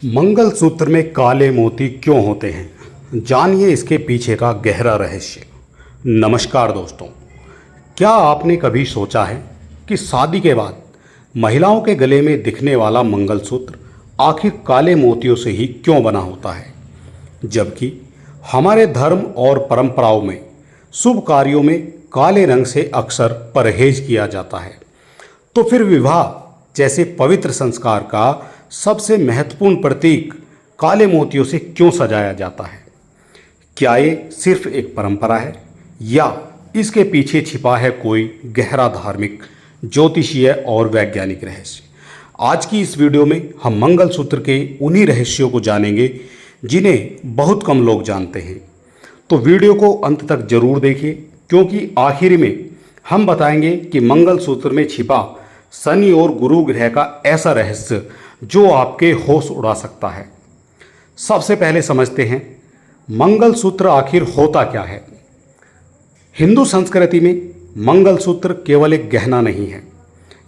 मंगलसूत्र में काले मोती क्यों होते हैं, जानिए इसके पीछे का गहरा रहस्य। नमस्कार दोस्तों, क्या आपने कभी सोचा है कि शादी के बाद महिलाओं के गले में दिखने वाला मंगलसूत्र आखिर काले मोतियों से ही क्यों बना होता है, जबकि हमारे धर्म और परंपराओं में शुभ कार्यों में काले रंग से अक्सर परहेज किया जाता है। तो फिर विवाह जैसे पवित्र संस्कार का सबसे महत्वपूर्ण प्रतीक काले मोतियों से क्यों सजाया जाता है? क्या ये सिर्फ एक परंपरा है या इसके पीछे छिपा है कोई गहरा धार्मिक, ज्योतिषीय और वैज्ञानिक रहस्य? आज की इस वीडियो में हम मंगलसूत्र के उन्हीं रहस्यों को जानेंगे जिन्हें बहुत कम लोग जानते हैं। तो वीडियो को अंत तक जरूर देखिए, क्योंकि आखिर में हम बताएंगे कि मंगलसूत्र में छिपा शनि और गुरु ग्रह का ऐसा रहस्य जो आपके होश उड़ा सकता है। सबसे पहले समझते हैं मंगलसूत्र आखिर होता क्या है। हिंदू संस्कृति में मंगलसूत्र केवल एक गहना नहीं है,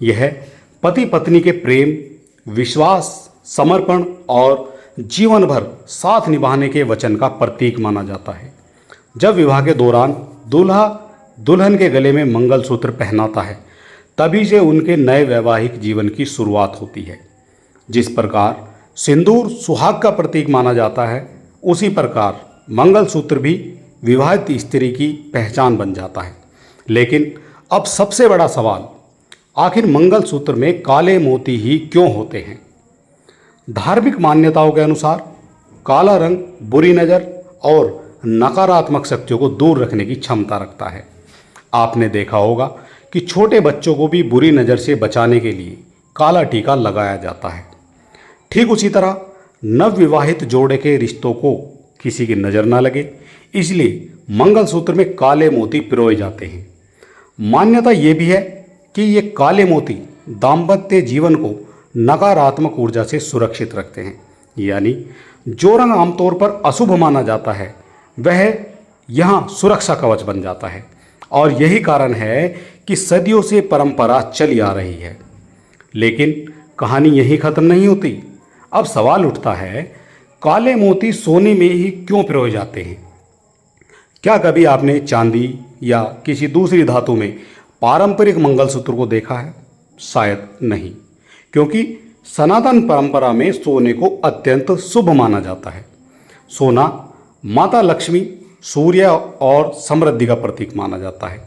यह पति पत्नी के प्रेम, विश्वास, समर्पण और जीवन भर साथ निभाने के वचन का प्रतीक माना जाता है। जब विवाह के दौरान दूल्हा दुल्हन के गले में मंगलसूत्र पहनाता है, तभी से उनके नए वैवाहिक जीवन की शुरुआत होती है। जिस प्रकार सिंदूर सुहाग का प्रतीक माना जाता है, उसी प्रकार मंगलसूत्र भी विवाहित स्त्री की पहचान बन जाता है। लेकिन अब सबसे बड़ा सवाल, आखिर मंगलसूत्र में काले मोती ही क्यों होते हैं? धार्मिक मान्यताओं के अनुसार काला रंग बुरी नज़र और नकारात्मक शक्तियों को दूर रखने की क्षमता रखता है। आपने देखा होगा कि छोटे बच्चों को भी बुरी नज़र से बचाने के लिए काला टीका लगाया जाता है। ठीक उसी तरह नवविवाहित जोड़े के रिश्तों को किसी की नज़र ना लगे, इसलिए मंगलसूत्र में काले मोती पिरोए जाते हैं। मान्यता ये भी है कि ये काले मोती दाम्पत्य जीवन को नकारात्मक ऊर्जा से सुरक्षित रखते हैं। यानी जो रंग आमतौर पर अशुभ माना जाता है, वह यहाँ सुरक्षा कवच बन जाता है। और यही कारण है कि सदियों से परंपरा चली आ रही है। लेकिन कहानी यहीं ख़त्म नहीं होती। अब सवाल उठता है, काले मोती सोने में ही क्यों पिरोए जाते हैं? क्या कभी आपने चांदी या किसी दूसरी धातु में पारंपरिक मंगलसूत्र को देखा है? शायद नहीं, क्योंकि सनातन परंपरा में सोने को अत्यंत शुभ माना जाता है। सोना माता लक्ष्मी, सूर्य और समृद्धि का प्रतीक माना जाता है।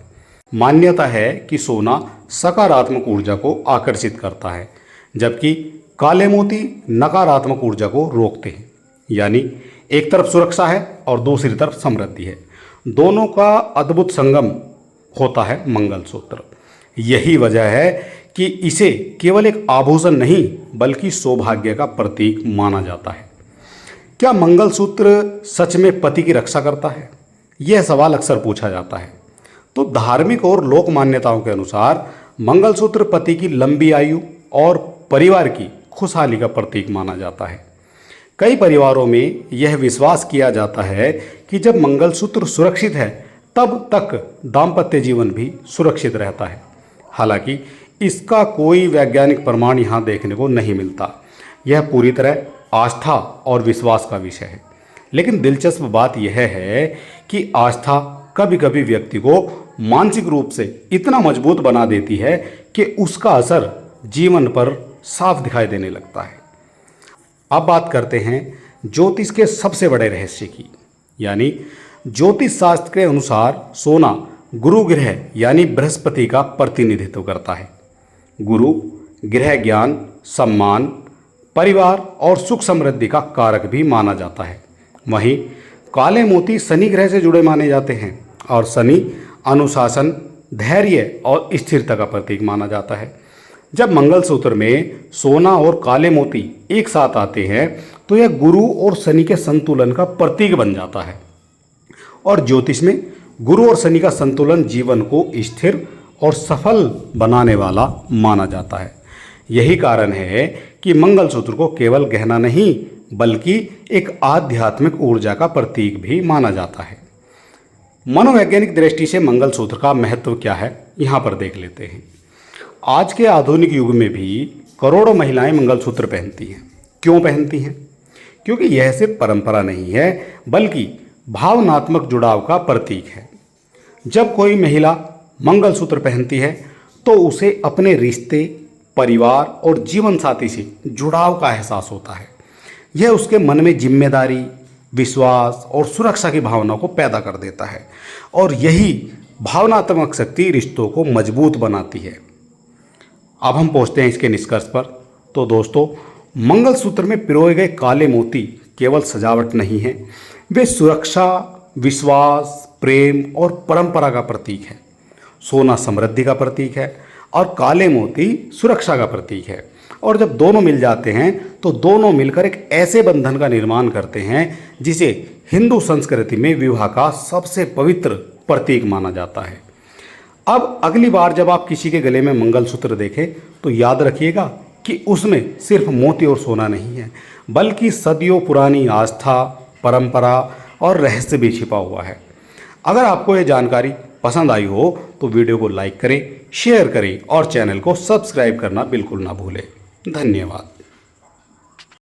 मान्यता है कि सोना सकारात्मक ऊर्जा को आकर्षित करता है, जबकि काले मोती नकारात्मक ऊर्जा को रोकते हैं। यानी एक तरफ सुरक्षा है और दूसरी तरफ समृद्धि है। दोनों का अद्भुत संगम होता है मंगलसूत्र। यही वजह है कि इसे केवल एक आभूषण नहीं, बल्कि सौभाग्य का प्रतीक माना जाता है। क्या मंगलसूत्र सच में पति की रक्षा करता है? यह सवाल अक्सर पूछा जाता है। तो धार्मिक और लोक मान्यताओं के अनुसार मंगलसूत्र पति की लंबी आयु और परिवार की खुशहाली का प्रतीक माना जाता है। कई परिवारों में यह विश्वास किया जाता है कि जब मंगलसूत्र सुरक्षित है, तब तक दाम्पत्य जीवन भी सुरक्षित रहता है। हालांकि इसका कोई वैज्ञानिक प्रमाण यहाँ देखने को नहीं मिलता। यह पूरी तरह आस्था और विश्वास का विषय है। लेकिन दिलचस्प बात यह है कि आस्था कभी कभी व्यक्ति को मानसिक रूप से इतना मजबूत बना देती है कि उसका असर जीवन पर साफ दिखाई देने लगता है। अब बात करते हैं ज्योतिष के सबसे बड़े रहस्य की। यानी ज्योतिष शास्त्र के अनुसार सोना गुरु ग्रह यानी बृहस्पति का प्रतिनिधित्व करता है। गुरु ग्रह ज्ञान, सम्मान, परिवार और सुख समृद्धि का कारक भी माना जाता है। वहीं काले मोती शनि ग्रह से जुड़े माने जाते हैं और शनि अनुशासन, धैर्य और स्थिरता का प्रतीक माना जाता है। जब मंगलसूत्र में सोना और काले मोती एक साथ आते हैं, तो यह गुरु और शनि के संतुलन का प्रतीक बन जाता है। और ज्योतिष में गुरु और शनि का संतुलन जीवन को स्थिर और सफल बनाने वाला माना जाता है। यही कारण है कि मंगलसूत्र को केवल गहना नहीं, बल्कि एक आध्यात्मिक ऊर्जा का प्रतीक भी माना जाता है। मनोवैज्ञानिक दृष्टि से मंगलसूत्र का महत्व क्या है, यहाँ पर देख लेते हैं। आज के आधुनिक युग में भी करोड़ों महिलाएं मंगलसूत्र पहनती हैं। क्यों पहनती हैं? क्योंकि यह सिर्फ परंपरा नहीं है बल्कि भावनात्मक जुड़ाव का प्रतीक है। जब कोई महिला मंगलसूत्र पहनती है तो उसे अपने रिश्ते, परिवार और जीवन साथी से जुड़ाव का एहसास होता है। यह उसके मन में जिम्मेदारी, विश्वास और सुरक्षा की भावना को पैदा कर देता है और यही भावनात्मक शक्ति रिश्तों को मजबूत बनाती है। अब हम पहुंचते हैं इसके निष्कर्ष पर। तो दोस्तों, मंगलसूत्र में पिरोए गए काले मोती केवल सजावट नहीं है, वे सुरक्षा, विश्वास, प्रेम और परंपरा का प्रतीक है। सोना समृद्धि का प्रतीक है और काले मोती सुरक्षा का प्रतीक है। और जब दोनों मिल जाते हैं तो दोनों मिलकर एक ऐसे बंधन का निर्माण करते हैं जिसे हिंदू संस्कृति में विवाह का सबसे पवित्र प्रतीक माना जाता है। अब अगली बार जब आप किसी के गले में मंगलसूत्र देखें तो याद रखिएगा कि उसमें सिर्फ मोती और सोना नहीं है, बल्कि सदियों पुरानी आस्था, परंपरा और रहस्य भी छिपा हुआ है। अगर आपको ये जानकारी पसंद आई हो तो वीडियो को लाइक करें, शेयर करें और चैनल को सब्सक्राइब करना बिल्कुल ना भूलें। धन्यवाद।